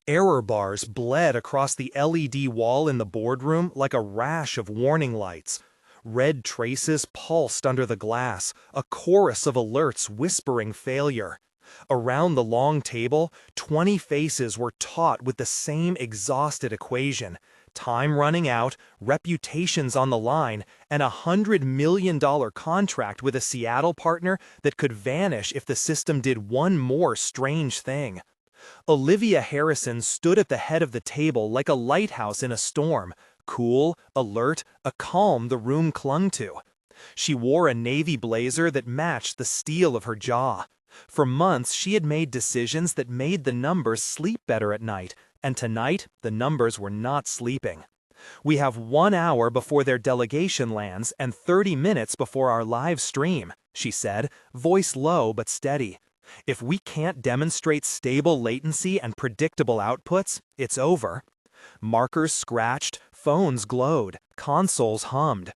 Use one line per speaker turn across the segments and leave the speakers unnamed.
Error bars bled across the LED wall in the boardroom like a rash of warning lights. Red traces pulsed under the glass, a chorus of alerts whispering failure. Around the long table, 20 faces were taut with the same exhausted equation: time running out, reputations on the line, and a $100 million contract with a Seattle partner that could vanish if the system did one more strange thing. Olivia Harrison stood at the head of the table like a lighthouse in a storm, cool, alert, a calm the room clung to. She wore a navy blazer that matched the steel of her jaw. For months she had made decisions that made the numbers sleep better at night, and tonight the numbers were not sleeping. "We have 1 hour before their delegation lands and 30 minutes before our live stream," she said, voice low but steady. "If we can't demonstrate stable latency and predictable outputs, it's over." Markers scratched, phones glowed, consoles hummed.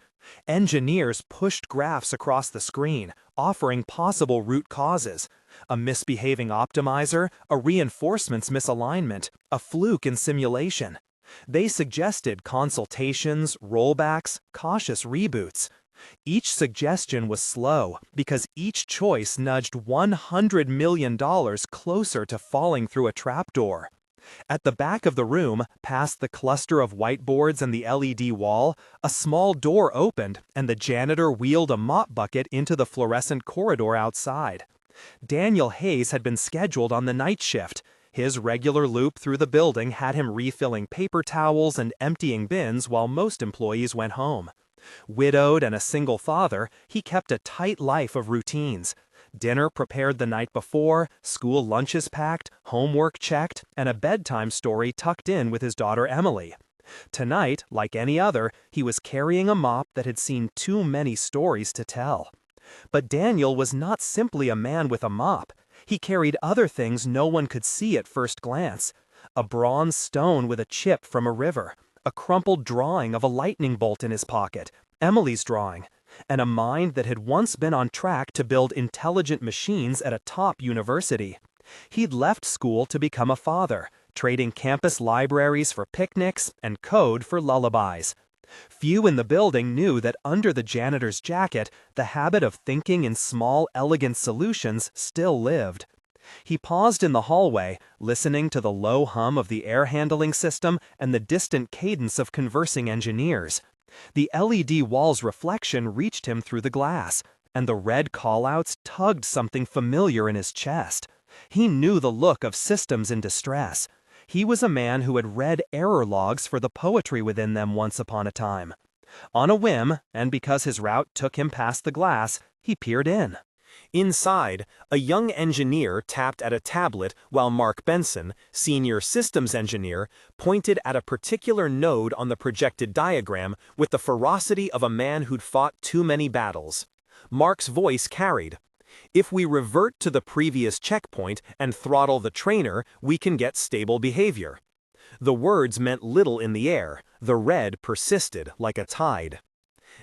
Engineers pushed graphs across the screen, offering possible root causes: a misbehaving optimizer, a reinforcements misalignment, a fluke in simulation. They suggested consultations, rollbacks, cautious reboots. Each suggestion was slow because each choice nudged $100 million closer to falling through a trapdoor. At the back of the room, past the cluster of whiteboards and the LED wall, a small door opened and the janitor wheeled a mop bucket into the fluorescent corridor outside. Daniel Hayes had been scheduled on the night shift. His regular loop through the building had him refilling paper towels and emptying bins while most employees went home. Widowed and a single father, he kept a tight life of routines. Dinner prepared the night before, school lunches packed, homework checked, and a bedtime story tucked in with his daughter Emily. Tonight, like any other, he was carrying a mop that had seen too many stories to tell. But Daniel was not simply a man with a mop. He carried other things no one could see at first glance: a bronze stone with a chip from a river, a crumpled drawing of a lightning bolt in his pocket, Emily's drawing, and a mind that had once been on track to build intelligent machines at a top university. He'd left school to become a father, trading campus libraries for picnics and code for lullabies. Few in the building knew that under the janitor's jacket, the habit of thinking in small, elegant solutions still lived. He paused in the hallway, listening to the low hum of the air handling system and the distant cadence of conversing engineers. The LED wall's reflection reached him through the glass, and the red callouts tugged something familiar in his chest. He knew the look of systems in distress. He was a man who had read error logs for the poetry within them once upon a time. On a whim, and because his route took him past the glass, he peered in. Inside, a young engineer tapped at a tablet while Mark Benson, senior systems engineer, pointed at a particular node on the projected diagram with the ferocity of a man who'd fought too many battles. Mark's voice carried: "If we revert to the previous checkpoint and throttle the trainer, we can get stable behavior." The words meant little in the air. The red persisted like a tide.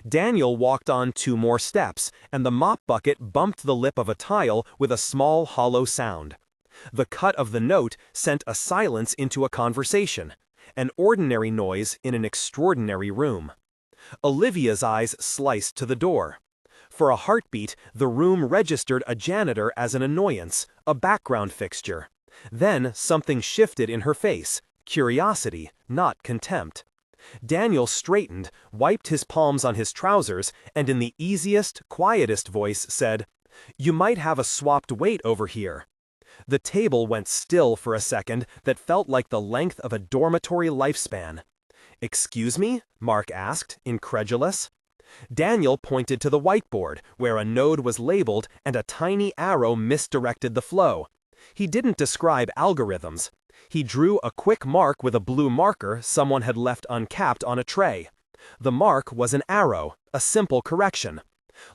Daniel walked on 2 more steps, and the mop bucket bumped the lip of a tile with a small hollow sound. The cut of the note sent a silence into a conversation, an ordinary noise in an extraordinary room. Olivia's eyes sliced to the door. For a heartbeat, the room registered a janitor as an annoyance, a background fixture. Then something shifted in her face: curiosity, not contempt. Daniel straightened, wiped his palms on his trousers, and in the easiest, quietest voice said, "You might have a swapped weight over here." The table went still for a second that felt like the length of a dormitory lifespan. "Excuse me?" Mark asked, incredulous. Daniel pointed to the whiteboard, where a node was labeled and a tiny arrow misdirected the flow. He didn't describe algorithms. He drew a quick mark with a blue marker someone had left uncapped on a tray. The mark was an arrow, a simple correction.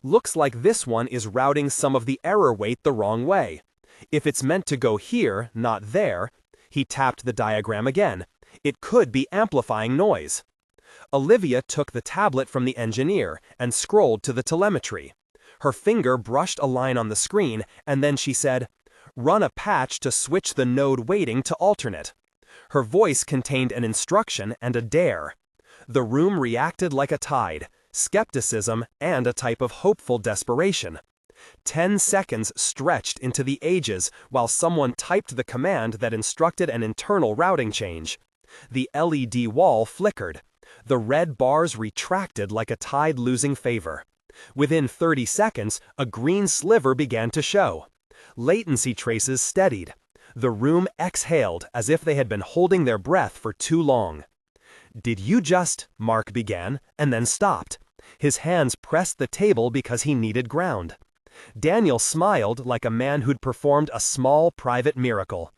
"Looks like this one is routing some of the error weight the wrong way. If it's meant to go here, not there," he tapped the diagram again, "it could be amplifying noise." Olivia took the tablet from the engineer and scrolled to the telemetry. Her finger brushed a line on the screen, and then she said, "Run a patch to switch the node weighting to alternate."
Her voice contained an instruction and a dare. The room reacted like a tide, skepticism and a type of hopeful desperation. 10 seconds stretched into the ages while someone typed the command that instructed an internal routing change. The LED wall flickered. The red bars retracted like a tide losing favor. Within 30 seconds, a green sliver began to show. Latency traces steadied. The room exhaled as if they had been holding their breath for too long. "Did you just—" Mark began, and then stopped. His hands pressed the table because he needed ground. Daniel smiled like a man who'd performed a small private miracle.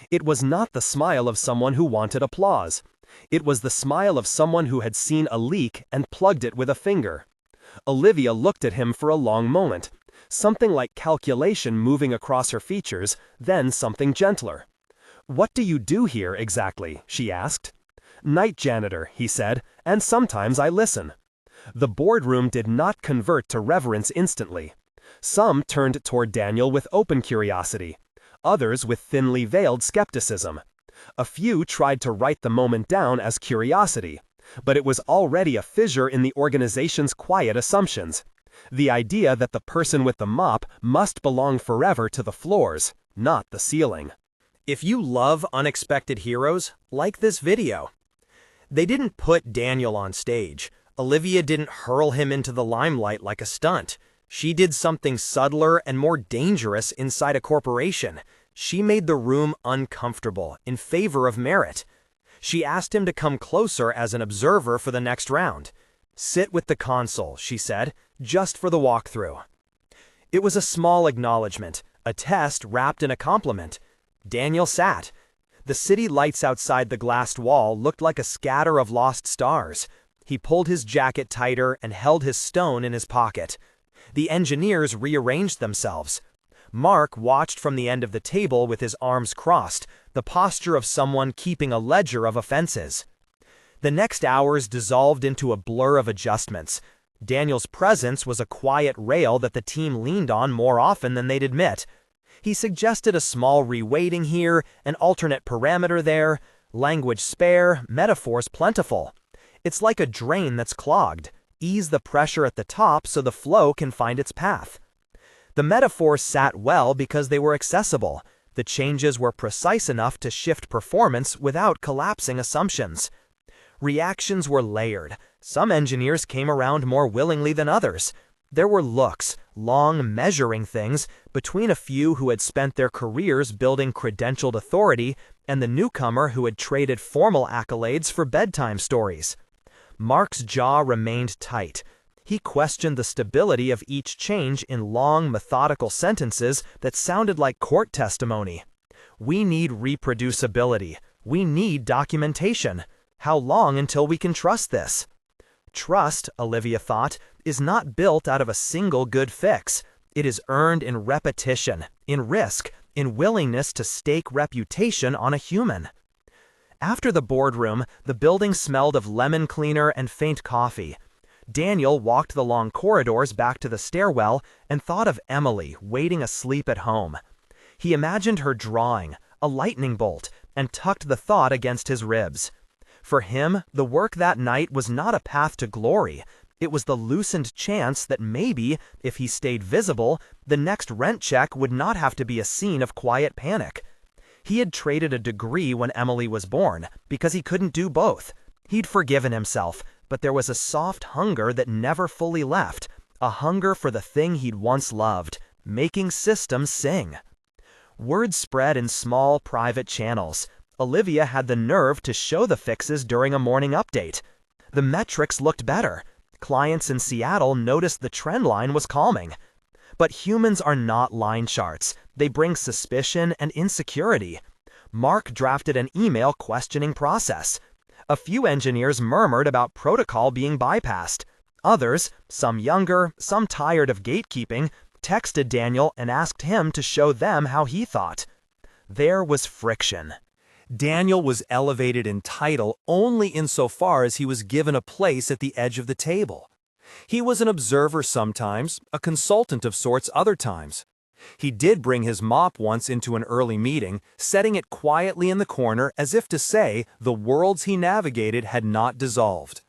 It was not the smile of someone who wanted applause. It was the smile of someone who had seen a leak and plugged it with a finger. Olivia looked at him for a long moment, something like calculation moving across her features, then something gentler. "What do you do here exactly?" she asked. "Night janitor," he said, "and sometimes I listen." The boardroom did not convert to reverence instantly. Some turned toward Daniel with open curiosity, others with thinly veiled skepticism. A few tried to write the moment down as curiosity, but it was already a fissure in the organization's quiet assumptions. The idea that the person with the mop must belong forever to the floors, not the ceiling.
If you love unexpected heroes, like this video. They didn't put Daniel on stage. Olivia didn't hurl him into the limelight like a stunt. She did something subtler and more dangerous inside a corporation. She made the room uncomfortable in favor of merit. She asked him to come closer as an observer for the next round. "Sit with the console," she said, "just for the walkthrough." It was a small acknowledgement, a test wrapped in a compliment. Daniel sat. The city lights outside the glassed wall looked like a scatter of lost stars. He pulled his jacket tighter and held his stone in his pocket. The engineers rearranged themselves. Mark watched from the end of the table with his arms crossed, the posture of someone keeping a ledger of offenses. The next hours dissolved into a blur of adjustments. Daniel's presence was a quiet rail that the team leaned on more often than they'd admit. He suggested a small reweighting here, an alternate parameter there, language spare, metaphors plentiful. It's like a drain that's clogged. Ease the pressure at the top so the flow can find its path. The metaphors sat well because they were accessible. The changes were precise enough to shift performance without collapsing assumptions. Reactions were layered. Some engineers came around more willingly than others. There were looks, long measuring things, between a few who had spent their careers building credentialed authority and the newcomer who had traded formal accolades for bedtime stories. Mark's jaw remained tight. He questioned the stability of each change in long, methodical sentences that sounded like court testimony. "We need reproducibility. We need documentation. How long until we can trust this?" Trust, Olivia thought, is not built out of a single good fix. It is earned in repetition, in risk, in willingness to stake reputation on a human. After the boardroom, the building smelled of lemon cleaner and faint coffee. Daniel walked the long corridors back to the stairwell and thought of Emily waiting asleep at home. He imagined her drawing, a lightning bolt, and tucked the thought against his ribs. For him, the work that night was not a path to glory. It was the loosened chance that maybe, if he stayed visible, the next rent check would not have to be a scene of quiet panic. He had traded a degree when Emily was born, because he couldn't do both. He'd forgiven himself, but there was a soft hunger that never fully left, a hunger for the thing he'd once loved, making systems sing. Word spread in small, private channels. Olivia had the nerve to show the fixes during a morning update. The metrics looked better. Clients in Seattle noticed the trend line was calming. But humans are not line charts. They bring suspicion and insecurity. Mark drafted an email questioning process. A few engineers murmured about protocol being bypassed. Others, some younger, some tired of gatekeeping, texted Daniel and asked him to show them how he thought. There was friction. Daniel was elevated in title only insofar as he was given a place at the edge of the table. He was an observer sometimes, a consultant of sorts other times.
He did bring his mop once into an early meeting, setting it quietly in the corner as if to say the worlds he navigated had not dissolved.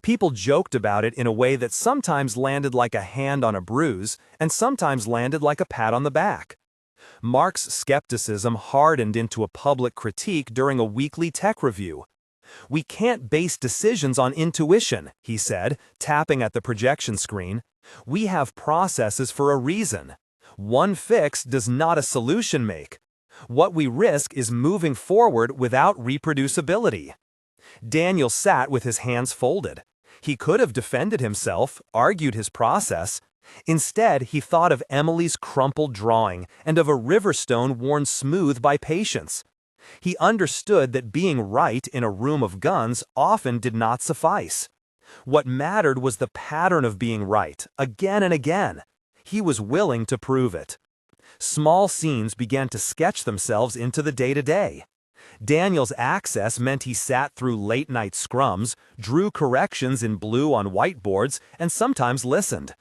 People joked about it in a way that sometimes landed like a hand on a bruise and sometimes landed like a pat on the back. Mark's skepticism hardened into a public critique during a weekly tech review. "We can't base decisions on intuition," he said, tapping at the projection screen. "We have processes for a reason. One fix does not a solution make. What we risk is moving forward without reproducibility." Daniel sat with his hands folded. He could have defended himself, argued his process. Instead, he thought of Emily's crumpled drawing and of a river stone worn smooth by patience. He understood that being right in a room of guns often did not suffice. What mattered was the pattern of being right, again and again. He was willing to prove it. Small scenes began to sketch themselves into the day-to-day. Daniel's access meant he sat through late-night scrums, drew corrections in blue on whiteboards, and sometimes listened.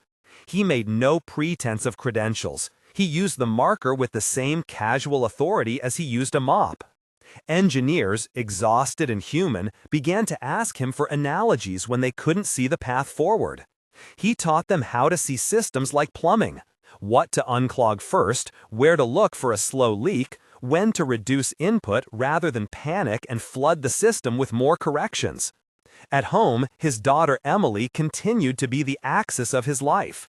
He made no pretense of credentials. He used the marker with the same casual authority as he used a mop. Engineers, exhausted and human, began to ask him for analogies when they couldn't see the path forward. He taught them how to see systems like plumbing, what to unclog first, where to look for a slow leak, when to reduce input rather than panic and flood the system with more corrections. At home, his daughter Emily continued to be the axis of his life.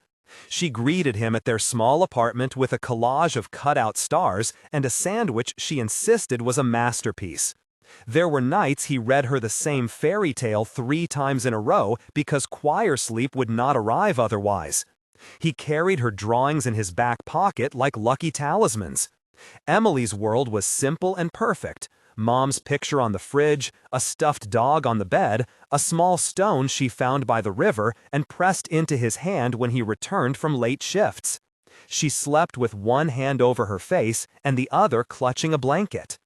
She greeted him at their small apartment with a collage of cut-out stars and a sandwich she insisted was a masterpiece. There were nights he read her the same fairy tale 3 times in a row because choir sleep would not arrive otherwise. He carried her drawings in his back pocket like lucky talismans. Emily's world was simple and perfect. Mom's picture on the fridge, a stuffed dog on the bed, a small stone she found by the river and pressed into his hand when he returned from late shifts. She slept with one hand over her face and the other clutching a blanket.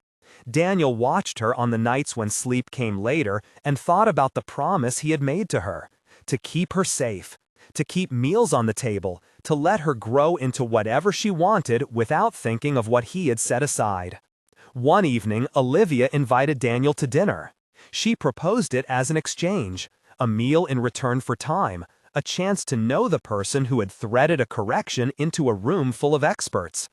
Daniel watched her on the nights when sleep came later and thought about the promise he had made to her, to keep her safe, to keep meals on the table, to let her grow into whatever she wanted without thinking of what he had set aside. One evening, Olivia invited Daniel to dinner. She proposed it as an exchange, a meal in return for time, a chance to know the person who had threaded a correction into a room full of experts.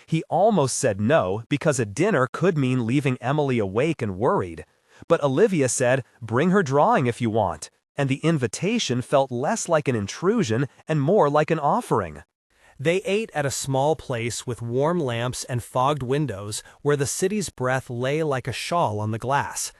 He almost said no because a dinner could mean leaving Emily awake and worried. But Olivia said, "Bring her drawing if you want," and the invitation felt less like an intrusion and more like an offering. They ate at a small place with warm lamps and fogged windows where the city's breath lay like a shawl on the glass.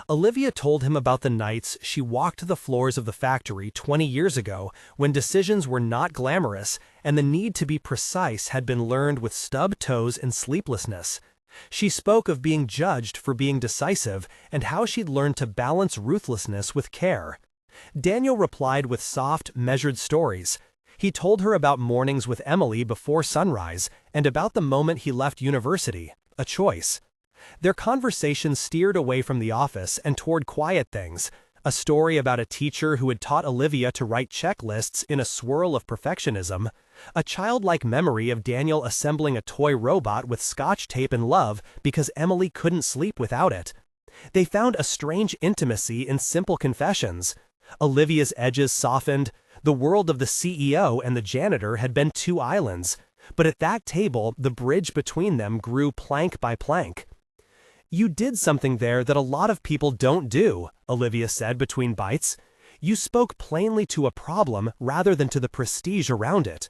Olivia told him about the nights she walked the floors of the factory 20 years ago when decisions were not glamorous and the need to be precise had been learned with stubbed toes and sleeplessness. She spoke of being judged for being decisive and how she'd learned to balance ruthlessness with care. Daniel replied with soft, measured stories. He told her about mornings with Emily before sunrise and about the moment he left university, a choice. Their conversation steered away from the office and toward quiet things, a story about a teacher who had taught Olivia to write checklists in a swirl of perfectionism, a childlike memory of Daniel assembling a toy robot with scotch tape and love because Emily couldn't sleep without it. They found a strange intimacy in simple confessions. Olivia's edges softened. The world of the CEO and the janitor had been 2 islands, but at that table, the bridge between them grew plank by plank. "You did something there that a lot of people don't do," Olivia said between bites. "You spoke plainly to a problem rather than to the prestige around it."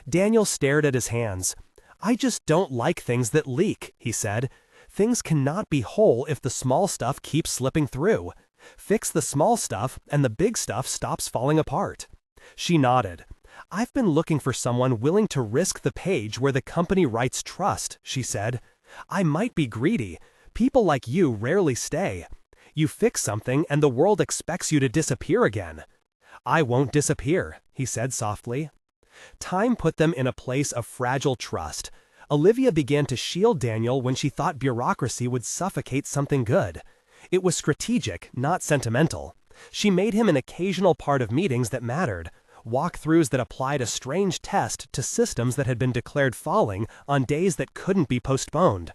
Daniel stared at his hands. "I just don't like things that leak," he said. "Things cannot be whole if the small stuff keeps slipping through. Fix the small stuff and the big stuff stops falling apart." She nodded. "I've been looking for someone willing to risk the page where the company writes trust," she said. "I might be greedy. People like you rarely stay. You fix something and the world expects you to disappear again." "I won't disappear," he said softly. Time put them in a place of fragile trust. Olivia began to shield Daniel when she thought bureaucracy would suffocate something good. It was strategic, not sentimental. She made him an occasional part of meetings that mattered. walkthroughs that applied a strange test to systems that had been declared falling on days that couldn't be postponed.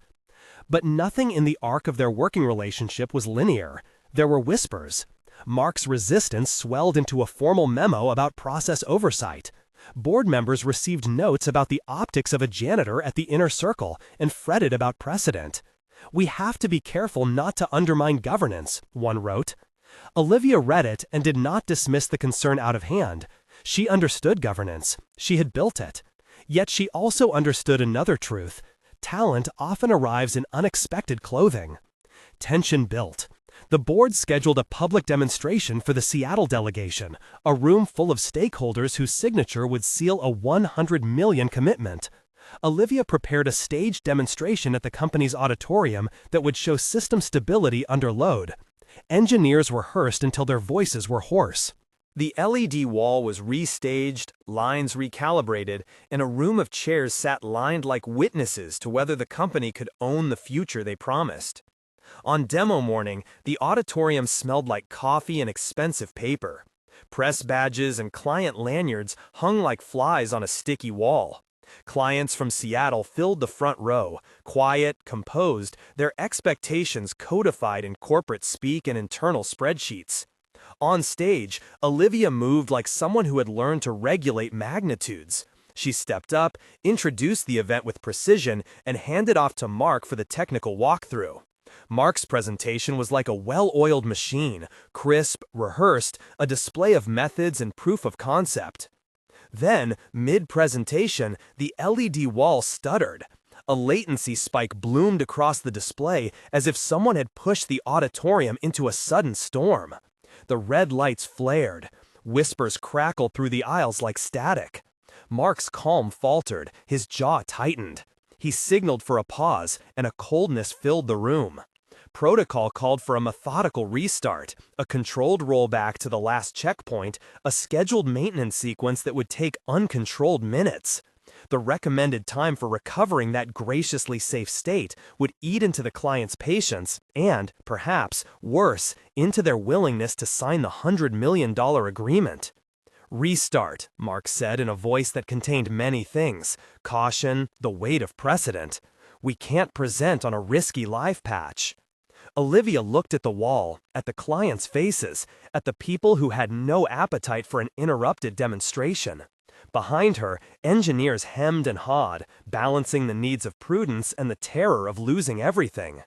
But nothing in the arc of their working relationship was linear. There were whispers. Mark's resistance swelled into a formal memo about process oversight. Board members received notes about the optics of a janitor at the inner circle and fretted about precedent. "We have to be careful not to undermine governance," one wrote. Olivia read it and did not dismiss the concern out of hand. She understood governance. She had built it. Yet she also understood another truth. Talent often arrives in unexpected clothing. Tension built. The board scheduled a public demonstration for the Seattle delegation, a room full of stakeholders whose signature would seal a $100 million commitment. Olivia prepared a staged demonstration at the company's auditorium that would show system stability under load. Engineers rehearsed until their voices were hoarse. The LED wall was restaged, lines recalibrated, and a room of chairs sat lined like witnesses to whether the company could own the future they promised. On demo morning, the auditorium smelled like coffee and expensive paper. Press badges and client lanyards hung like flies on a sticky wall. Clients from Seattle filled the front row, quiet, composed, their expectations codified in corporate speak and internal spreadsheets. On stage, Olivia moved like someone who had learned to regulate magnitudes. She stepped up, introduced the event with precision, and handed off to Mark for the technical walkthrough. Mark's presentation was like a well-oiled machine, crisp, rehearsed, a display of methods and proof of concept. Then, mid-presentation, the LED wall stuttered. A latency spike bloomed across the display as if someone had pushed the auditorium into a sudden storm. The red lights flared. Whispers crackled through the aisles like static. Mark's calm faltered, his jaw tightened. He signaled for a pause, and a coldness filled the room. Protocol called for a methodical restart, a controlled rollback to the last checkpoint, a scheduled maintenance sequence that would take uncontrolled minutes. The recommended time for recovering that graciously safe state would eat into the client's patience and, perhaps, worse, into their willingness to sign the $100 million agreement. "Restart," Mark said in a voice that contained many things: caution, the weight of precedent. "We can't present on a risky live patch." Olivia looked at the wall, at the clients' faces, at the people who had no appetite for an interrupted demonstration. Behind her, engineers hemmed and hawed, balancing the needs of prudence and the terror of losing everything.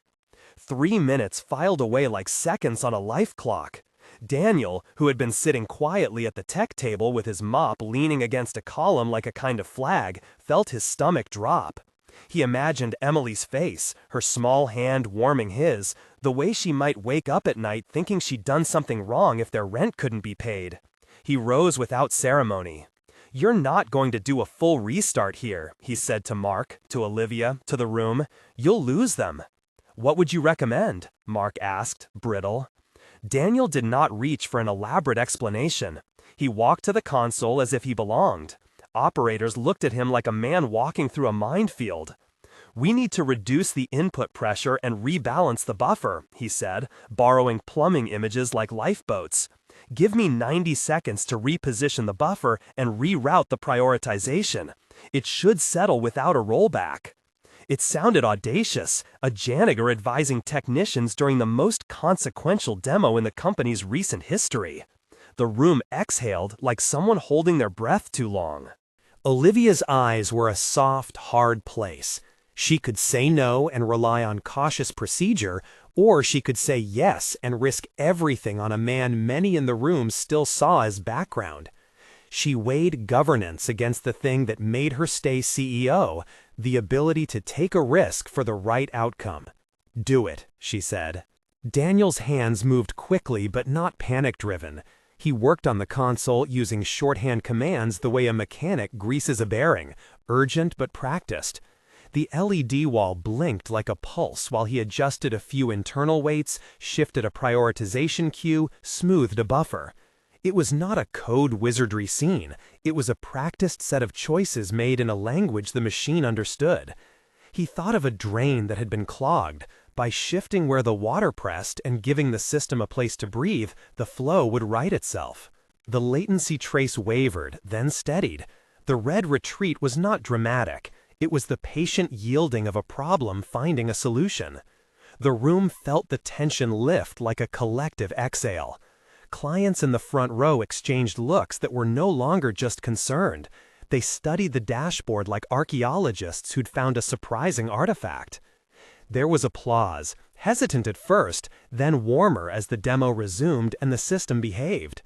3 minutes filed away like seconds on a life clock. Daniel, who had been sitting quietly at the tech table with his mop leaning against a column like a kind of flag, felt his stomach drop. He imagined Emily's face, her small hand warming his, the way she might wake up at night thinking she'd done something wrong if their rent couldn't be paid. He rose without ceremony. "You're not going to do a full restart here," he said to Mark, to Olivia, to the room. "You'll lose them." "What would you recommend?" Mark asked, brittle. Daniel did not reach for an elaborate explanation. He walked to the console as if he belonged. Operators looked at him like a man walking through a minefield. "We need to reduce the input pressure and rebalance the buffer," he said, borrowing plumbing images like lifeboats. "Give me 90 seconds to reposition the buffer and reroute the prioritization. It should settle without a rollback." It sounded audacious, a janitor advising technicians during the most consequential demo in the company's recent history. The room exhaled like someone holding their breath too long. Olivia's eyes were a soft, hard place. She could say no and rely on cautious procedure, or she could say yes and risk everything on a man many in the room still saw as background. She weighed governance against the thing that made her stay CEO, the ability to take a risk for the right outcome. "Do it," she said. Daniel's hands moved quickly but not panic-driven. He worked on the console using shorthand commands the way a mechanic greases a bearing, urgent but practiced. The LED wall blinked like a pulse while he adjusted a few internal weights, shifted a prioritization queue, smoothed a buffer. It was not a code wizardry scene. It was a practiced set of choices made in a language the machine understood. He thought of a drain that had been clogged. By shifting where the water pressed and giving the system a place to breathe, the flow would right itself. The latency trace wavered, then steadied. The red retreat was not dramatic. It was the patient yielding of a problem finding a solution. The room felt the tension lift like a collective exhale. Clients in the front row exchanged looks that were no longer just concerned. They studied the dashboard like archaeologists who'd found a surprising artifact. There was applause, hesitant at first, then warmer as the demo resumed and the system behaved.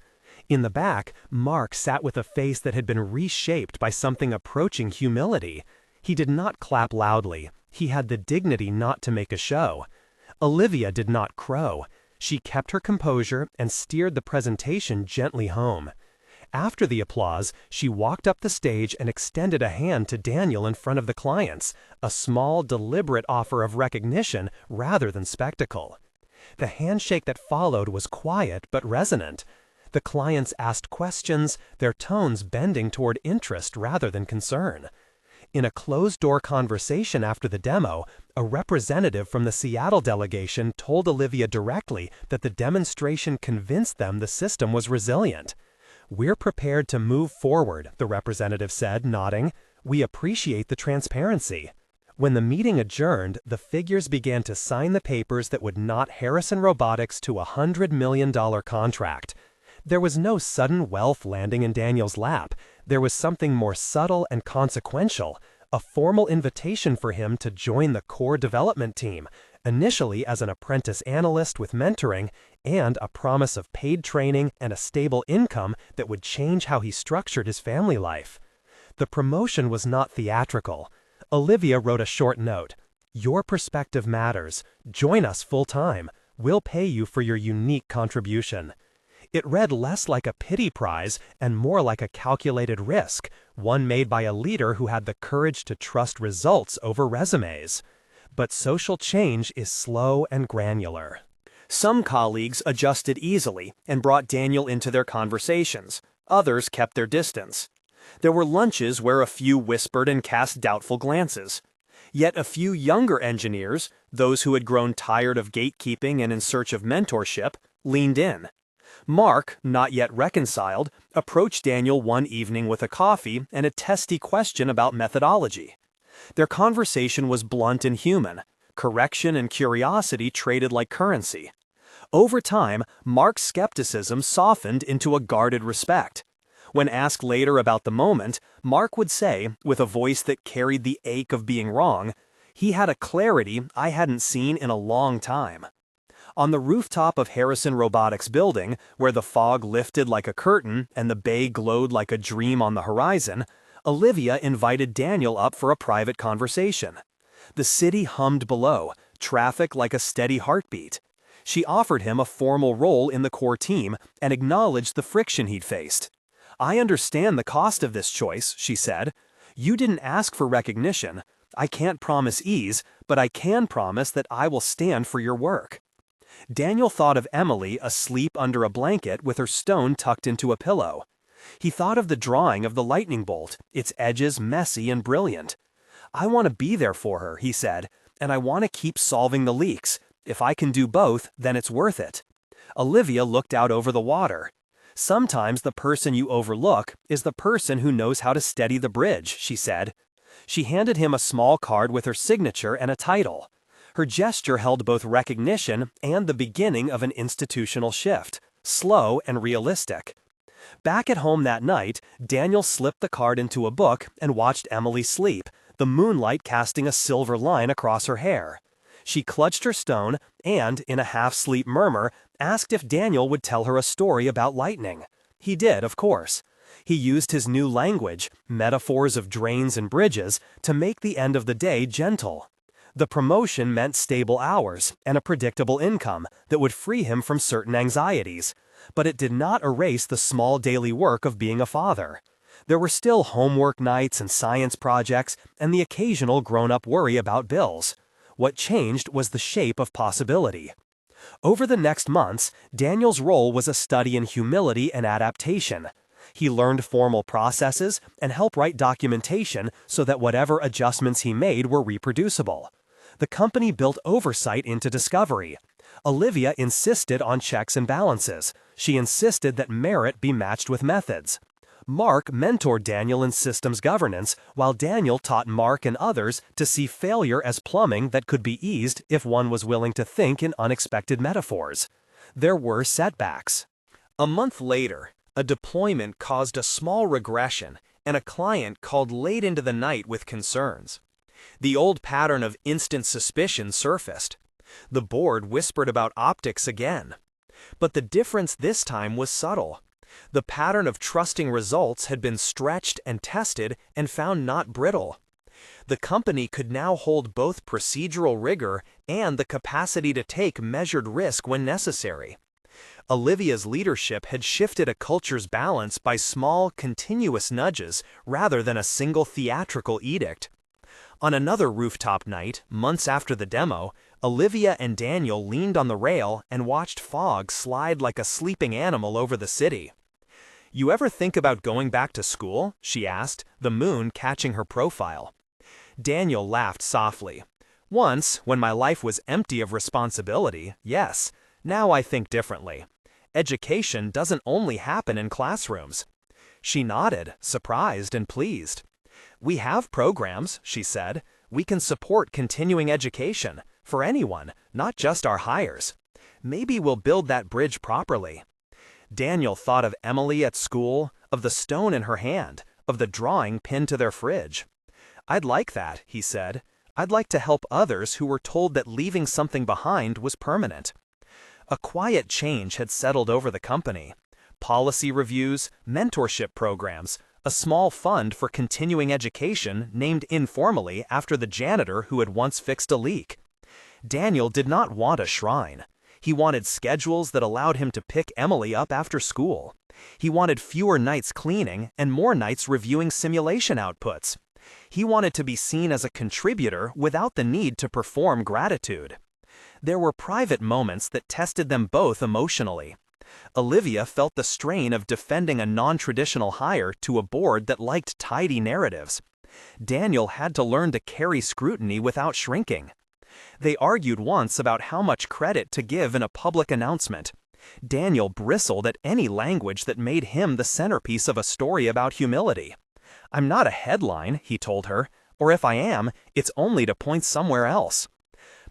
In the back, Mark sat with a face that had been reshaped by something approaching humility. He did not clap loudly. He had the dignity not to make a show. Olivia did not crow. She kept her composure and steered the presentation gently home. After the applause, she walked up the stage and extended a hand to Daniel in front of the clients, a small, deliberate offer of recognition rather than spectacle. The handshake that followed was quiet but resonant. The clients asked questions, their tones bending toward interest rather than concern. In a closed-door conversation after the demo, a representative from the Seattle delegation told Olivia directly that the demonstration convinced them the system was resilient. "We're prepared to move forward," the representative said, nodding. "We appreciate the transparency." When the meeting adjourned, the figures began to sign the papers that would knot Harrison Robotics to a $100 million contract. There was no sudden wealth landing in Daniel's lap. There was something more subtle and consequential, a formal invitation for him to join the core development team, initially as an apprentice analyst with mentoring, and a promise of paid training and a stable income that would change how he structured his family life. The promotion was not theatrical. Olivia wrote a short note. "Your perspective matters. Join us full-time. We'll pay you for your unique contribution." It read less like a pity prize and more like a calculated risk, one made by a leader who had the courage to trust results over resumes. But social change is slow and granular.
Some colleagues adjusted easily and brought Daniel into their conversations. Others kept their distance. There were lunches where a few whispered and cast doubtful glances. Yet a few younger engineers, those who had grown tired of gatekeeping and in search of mentorship, leaned in. Mark, not yet reconciled, approached Daniel one evening with a coffee and a testy question about methodology. Their conversation was blunt and human. Correction and curiosity traded like currency. Over time, Mark's skepticism softened into a guarded respect. When asked later about the moment, Mark would say, with a voice that carried the ache of being wrong, "He had a clarity I hadn't seen in a long time." On the rooftop of Harrison Robotics building, where the fog lifted like a curtain and the bay glowed like a dream on the horizon, Olivia invited Daniel up for a private conversation. The city hummed below, traffic like a steady heartbeat. She offered him a formal role in the core team and acknowledged the friction he'd faced. "I understand the cost of this choice," she said. "You didn't ask for recognition. I can't promise ease, but I can promise that I will stand for your work." Daniel thought of Emily asleep under a blanket with her stone tucked into a pillow. He thought of the drawing of the lightning bolt, its edges messy and brilliant. "I want to be there for her," he said, "and I want to keep solving the leaks. If I can do both, then it's worth it." Olivia looked out over the water. "Sometimes the person you overlook is the person who knows how to steady the bridge," she said. She handed him a small card with her signature and a title. Her gesture held both recognition and the beginning of an institutional shift, slow and realistic. Back at home that night, Daniel slipped the card into a book and watched Emily sleep, the moonlight casting a silver line across her hair. She clutched her stone and, in a half-sleep murmur, asked if Daniel would tell her a story about lightning. He did, of course. He used his new language, metaphors of drains and bridges, to make the end of the day gentle. The promotion meant stable hours and a predictable income that would free him from certain anxieties, but it did not erase the small daily work of being a father. There were still homework nights and science projects and the occasional grown-up worry about bills. What changed was the shape of possibility. Over the next months, Daniel's role was a study in humility and adaptation. He learned formal processes and helped write documentation so that whatever adjustments he made were reproducible. The company built oversight into discovery. Olivia insisted on checks and balances.
She insisted that merit be matched with methods. Mark mentored Daniel in systems governance, while Daniel taught Mark and others to see failure as plumbing that could be eased if one was willing to think in unexpected metaphors. There were setbacks. A month later, a deployment caused a small regression, and a client called late into the night with concerns. The old pattern of instant suspicion surfaced. The board whispered about optics again. But the difference this time was subtle. The pattern of trusting results had been stretched and tested and found not brittle. The company could now hold both procedural rigor and the capacity to take measured risk when necessary. Olivia's leadership had shifted a culture's balance by small, continuous nudges rather than a single theatrical edict. On another rooftop night, months after the demo, Olivia and Daniel leaned on the rail and watched fog slide like a sleeping animal over the city. "You ever think about going back to school?" she asked, the moon catching her profile. Daniel laughed softly. "Once, when my life was empty of responsibility, yes. Now I think differently. Education doesn't only happen in classrooms." She nodded, surprised and pleased. "We have programs," she said. "We can support continuing education, for anyone, not just our hires. Maybe we'll build that bridge properly." Daniel thought of Emily at school, of the stone in her hand, of the drawing pinned to their fridge. "I'd like that," he said. "I'd like to help others who were told that leaving something behind was permanent." A quiet change had settled over the company. Policy reviews, mentorship programs, a small fund for continuing education named informally after the janitor who had once fixed a leak. Daniel did not want a shrine. He wanted schedules that allowed him to pick Emily up after school. He wanted fewer nights cleaning and more nights reviewing simulation outputs. He wanted to be seen as a contributor without the need to perform gratitude. There were private moments that tested them both emotionally. Olivia felt the strain of defending a non-traditional hire to a board that liked tidy narratives. Daniel had to learn to carry scrutiny without shrinking. They argued once about how much credit to give in a public announcement. Daniel bristled at any language that made him the centerpiece of a story about humility. "I'm not a headline," he told her, "or if I am, it's only to point somewhere else."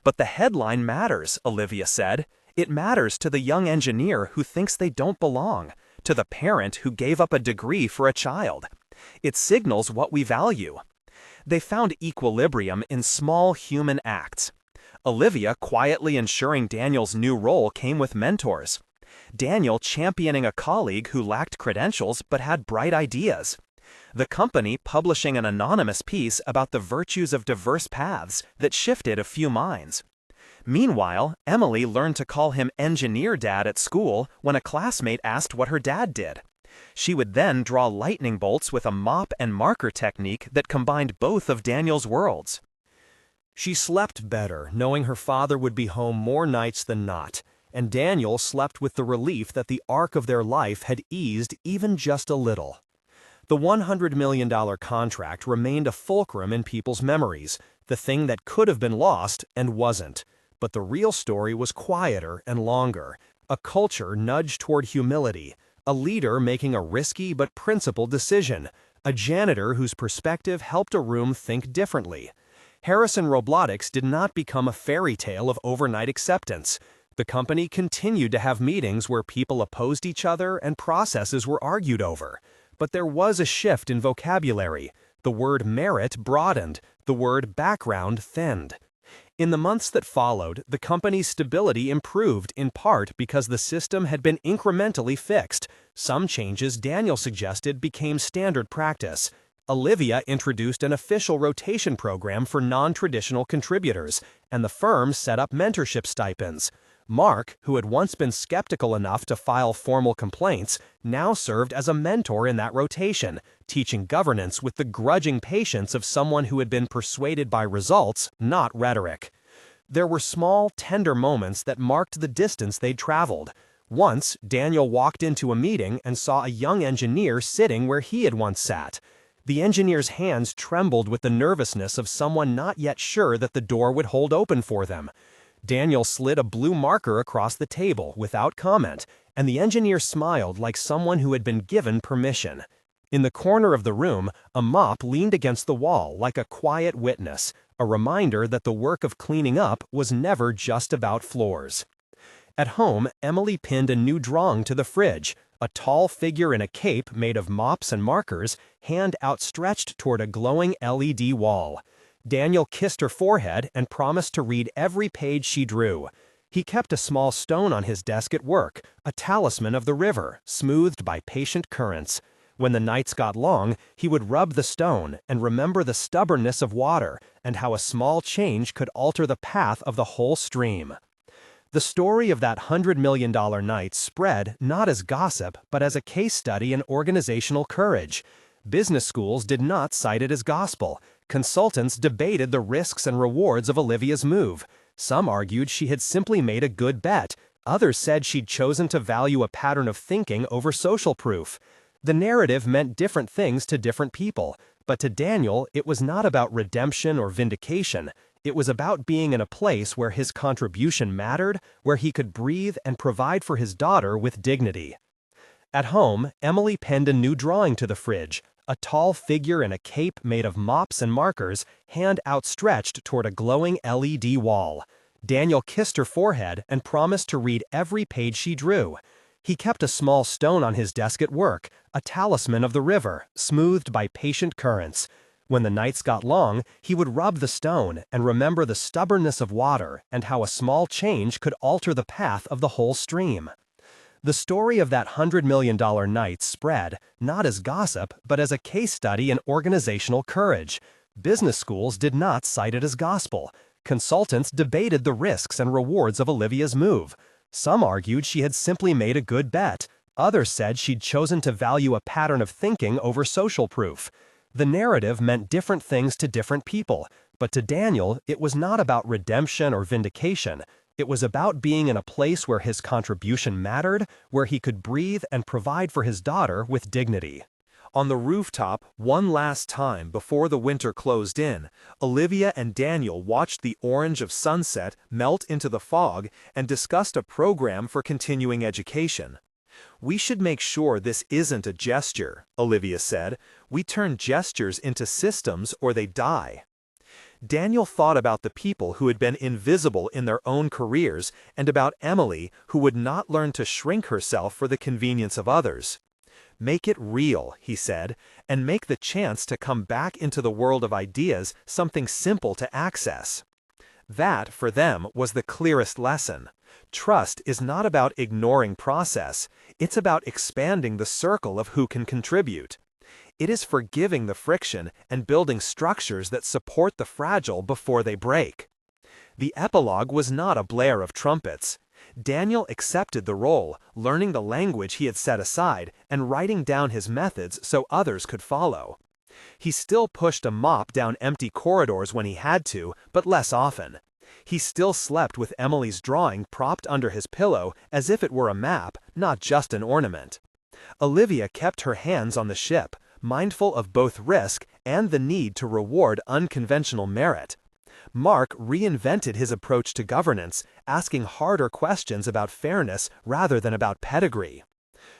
"But the headline matters," Olivia said. "It matters to the young engineer who thinks they don't belong, to the parent who gave up a degree for a child. It signals what we value." They found equilibrium in small human acts. Olivia quietly ensuring Daniel's new role came with mentors. Daniel championing a colleague who lacked credentials but had bright ideas. The company publishing an anonymous piece about the virtues of diverse paths that shifted a few minds. Meanwhile, Emily learned to call him Engineer Dad at school when a classmate asked what her dad did. She would then draw lightning bolts with a mop and marker technique that combined both of Daniel's worlds. She slept better, knowing her father would be home more nights than not, and Daniel slept with the relief that the arc of their life had eased even just a little. The $100 million contract remained a fulcrum in people's memories, the thing that could have been lost and wasn't. But the real story was quieter and longer, a culture nudged toward humility, a leader making a risky but principled decision, a janitor whose perspective helped a room think differently. Harrison Robotics did not become a fairy tale of overnight acceptance. The company continued to have meetings where people opposed each other and processes were argued over. But there was a shift in vocabulary. The word merit broadened, the word background thinned. In the months that followed, the company's stability improved in part because the system had been incrementally fixed. Some changes Daniel suggested became standard practice. Olivia introduced an official rotation program for non-traditional contributors, and the firm set up mentorship stipends. Mark, who had once been skeptical enough to file formal complaints, now served as a mentor in that rotation, teaching governance with the grudging patience of someone who had been persuaded by results, not rhetoric. There were small, tender moments that marked the distance they'd traveled. Once, Daniel walked into a meeting and saw a young engineer sitting where he had once sat. The engineer's hands trembled with the nervousness of someone not yet sure that the door would hold open for them. Daniel slid a blue marker across the table without comment, and the engineer smiled like someone who had been given permission. In the corner of the room, a mop leaned against the wall like a quiet witness, a reminder that the work of cleaning up was never just about floors. At home, Emily pinned a new drawing to the fridge, a tall figure in a cape made of mops and markers, hand outstretched toward a glowing LED wall. Daniel kissed her forehead and promised to read every page she drew. He kept a small stone on his desk at work, a talisman of the river, smoothed by patient currents. When the nights got long, he would rub the stone and remember the stubbornness of water and how a small change could alter the path of the whole stream. The story of that $100 million night spread not as gossip but as a case study in organizational courage. Business schools did not cite it as gospel. Consultants debated the risks and rewards of Olivia's move. Some argued she had simply made a good bet. Others said she'd chosen to value a pattern of thinking over social proof. The narrative meant different things to different people, but to Daniel it was not about redemption or vindication. It was about being in a place where his contribution mattered, where he could breathe and provide for his daughter with dignity. At home, Emily penned a new drawing to the fridge, a tall figure in a cape made of mops and markers, hand outstretched toward a glowing LED wall. Daniel kissed her forehead and promised to read every page she drew. He kept a small stone on his desk at work, a talisman of the river, smoothed by patient currents. When the nights got long, he would rub the stone and remember the stubbornness of water and how a small change could alter the path of the whole stream. The story of that $100 million night spread, not as gossip, but as a case study in organizational courage. Business schools did not cite it as gospel. Consultants debated the risks and rewards of Olivia's move. Some argued she had simply made a good bet. Others said she'd chosen to value a pattern of thinking over social proof. The narrative meant different things to different people, but to Daniel, it was not about redemption or vindication. It was about being in a place where his contribution mattered, where he could breathe and provide for his daughter with dignity. On the rooftop, one last time before the winter closed in, Olivia and Daniel watched the orange of sunset melt into the fog and discussed a program for continuing education. "We should make sure this isn't a gesture," Olivia said. "We turn gestures into systems or they die." Daniel thought about the people who had been invisible in their own careers and about Emily, who would not learn to shrink herself for the convenience of others. "Make it real," he said, "and make the chance to come back into the world of ideas something simple to access." That, for them, was the clearest lesson. Trust is not about ignoring process, it's about expanding the circle of who can contribute. It is forgiving the friction and building structures that support the fragile before they break. The epilogue was not a blare of trumpets. Daniel accepted the role, learning the language he had set aside and writing down his methods so others could follow. He still pushed a mop down empty corridors when he had to, but less often. He still slept with Emily's drawing propped under his pillow as if it were a map, not just an ornament. Olivia kept her hands on the ship, mindful of both risk and the need to reward unconventional merit. Mark reinvented his approach to governance, asking harder questions about fairness rather than about pedigree.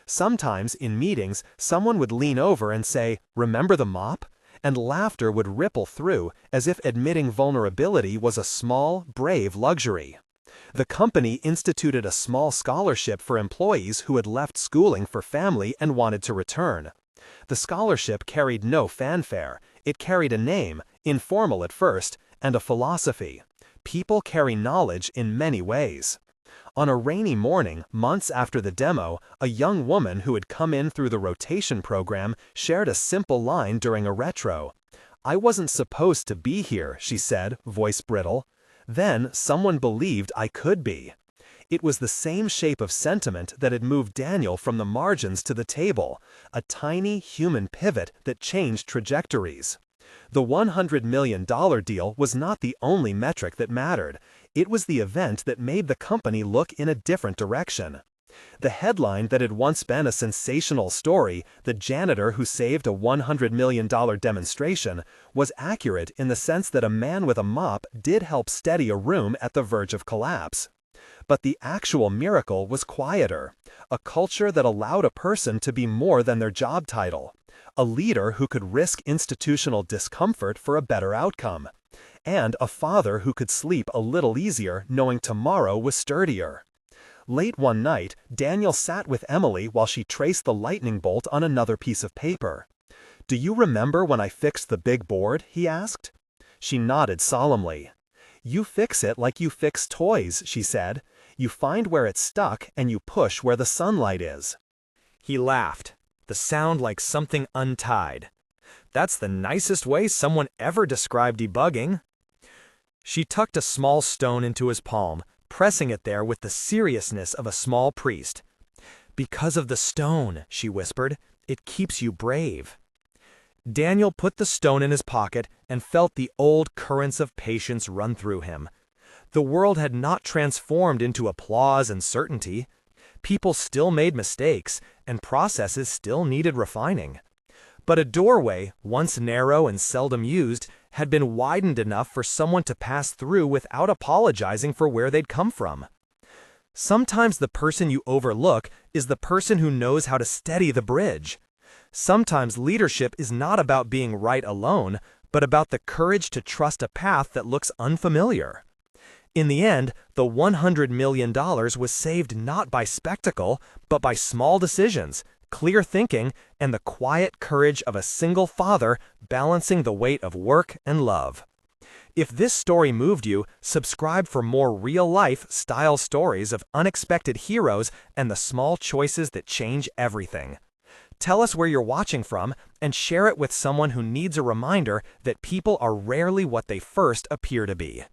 Sometimes, in meetings, someone would lean over and say, "Remember the mop?" And laughter would ripple through, as if admitting vulnerability was a small, brave luxury. The company instituted a small scholarship for employees who had left schooling for family and wanted to return. The scholarship carried no fanfare. It carried a name, informal at first, and a philosophy. People carry knowledge in many ways. On a rainy morning, months after the demo, a young woman who had come in through the rotation program shared a simple line during a retro. "I wasn't supposed to be here," she said, voice brittle. "Then someone believed I could be." It was the same shape of sentiment that had moved Daniel from the margins to the table, a tiny human pivot that changed trajectories. The $100 million deal was not the only metric that mattered. It was the event that made the company look in a different direction. The headline that had once been a sensational story, "The Janitor Who Saved a $100 million Demonstration," was accurate in the sense that a man with a mop did help steady a room at the verge of collapse. But the actual miracle was quieter, a culture that allowed a person to be more than their job title, a leader who could risk institutional discomfort for a better outcome, and a father who could sleep a little easier knowing tomorrow was sturdier. Late one night, Daniel sat with Emily while she traced the lightning bolt on another piece of paper. "Do you remember when I fixed the big board?" he asked. She nodded solemnly. "You fix it like you fix toys," she said. "You find where it's stuck and you push where the sunlight is."
He laughed, the sound like something untied. "That's the nicest way someone ever described debugging." She tucked a small stone into his palm, pressing it there with the seriousness of a small priest. "Because of the stone," she whispered, "it keeps you brave." Daniel put the stone in his pocket and felt the old currents of patience run through him. The world had not transformed into applause and certainty. People still made mistakes, and processes still needed refining. But a doorway, once narrow and seldom used, had been widened enough for someone to pass through without apologizing for where they'd come from. Sometimes the person you overlook is the person who knows how to steady the bridge. Sometimes leadership is not about being right alone, but about the courage to trust a path that looks unfamiliar. In the end, the $100 million was saved not by spectacle, but by small decisions, clear thinking, and the quiet courage of a single father balancing the weight of work and love. If this story moved you, subscribe for more real-life style stories of unexpected heroes and the small choices that change everything. Tell us where you're watching from and share it with someone who needs a reminder that people are rarely what they first appear to be.